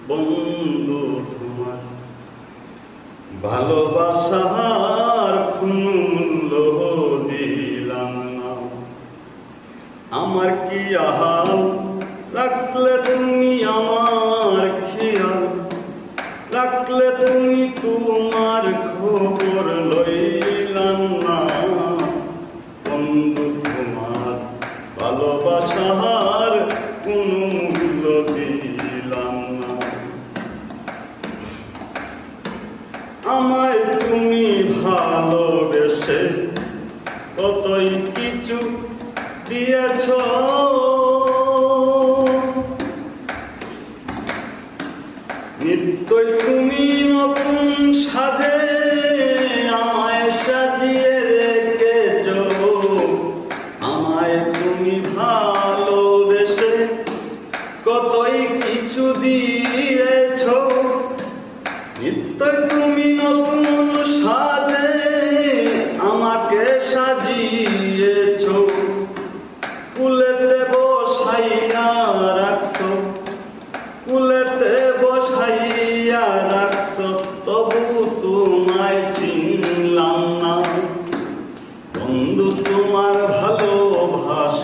বন্ধু তোমার ভালোবাসার কোনো মূল্য দিলাম না। আমার কি আহাল রাখলে তুমি আমার খেয়াল, রাখলে তুমি তোমার খবর লইলাম না। বন্ধু তোমার ভালোবাসার কোনো মূল্য দিলাম না। আমায় তুমি ভালোবেসে কতই কিছু দিয়েছ, নিত্যই তুমি নতুন সাজে আমায় সাজিয়ে রেখেছ। আমায় তুমি ভালোবেসে কতই কিছু দিয়েছ, নিত্যই তুমি নতুন সাজে আমাকে সাজিয়েছ। কুলেতে বসাইয়া রাখছো, কুলেতে বসাইয়া রাখছো, তবু তোমায় চিনলাম না। বন্ধু তোমার ভালোবাসার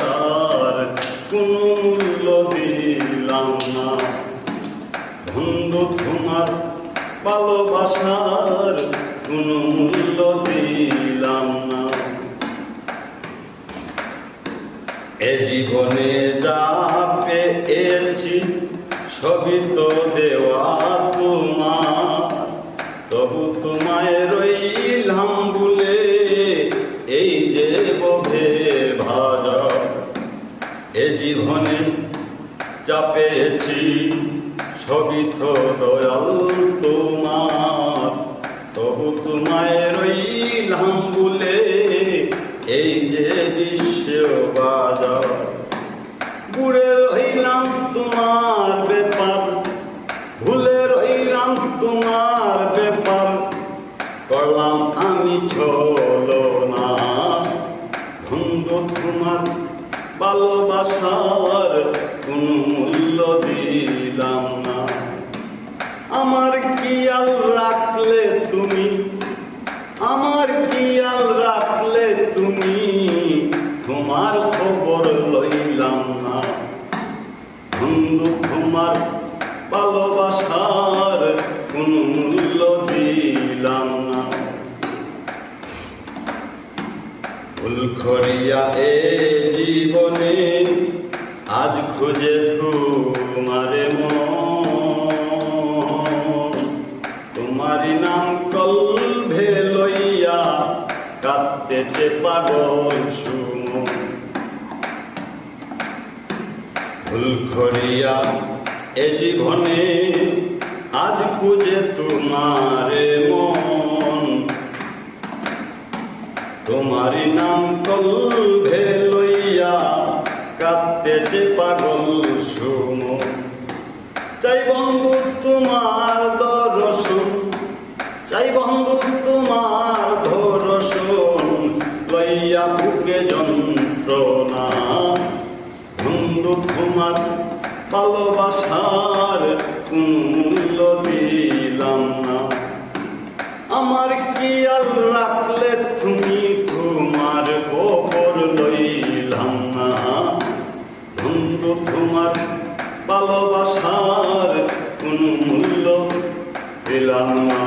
কোনো মূল্য দিলাম না। বন্ধু তোমার ভালোবাসার কোনো মূল্য দিলাম না। এ জীবনে যা পেয়েছি সবই তো দেওয়া তোমার, তবু তোমায় রইলাম ভুলে এই যে বহে ভাজা। এ জীবনে যা পেয়েছি সবই তো দয়াল তোমার, তবু তোমায় রইলাম ভুলে এই যে বিশ্ব বাজার। ঘুরে রইলাম তোমার ব্যাপার, ভুলে রইলাম তোমার ব্যাপার, করলাম আমি ছলনা। বন্ধু তোমার ভালোবাসার কোনো মূল্য দিলাম না। আমার খেয়াল রাখলে তুমি, আমার খেয়াল রাখলে তুমি, তোমার খবর লইলাম না। বন্ধু তোমার ভালোবাসার কোনো মূল্য দিলাম না। ভুল করিয়া এ জীবনে আজ খুঁজে তোমারে মন, তোমারি নাম কলভে লইয়া কাঁদতেছে পাগল সুমন। ভুল করিয়া এ জীবনে আজ খুঁজে তোমারে মন, তোমারি নাম কলভে লইয়া কাঁদতেছে পাগল সুমন। চাই বন্ধু তোমার দর্শন, চাই বন্ধু তোমার দর্শন, লইয়া বুকে যন্ত্রণা। বন্ধু তোমার ভালোবাসার কোন মূল্য দিলাম না। আমার খেয়াল রাখলে তুমি, তোমার খবর লইলাম না। বন্ধু তোমার ভালোবাসার কোন মূল্য দিলাম না।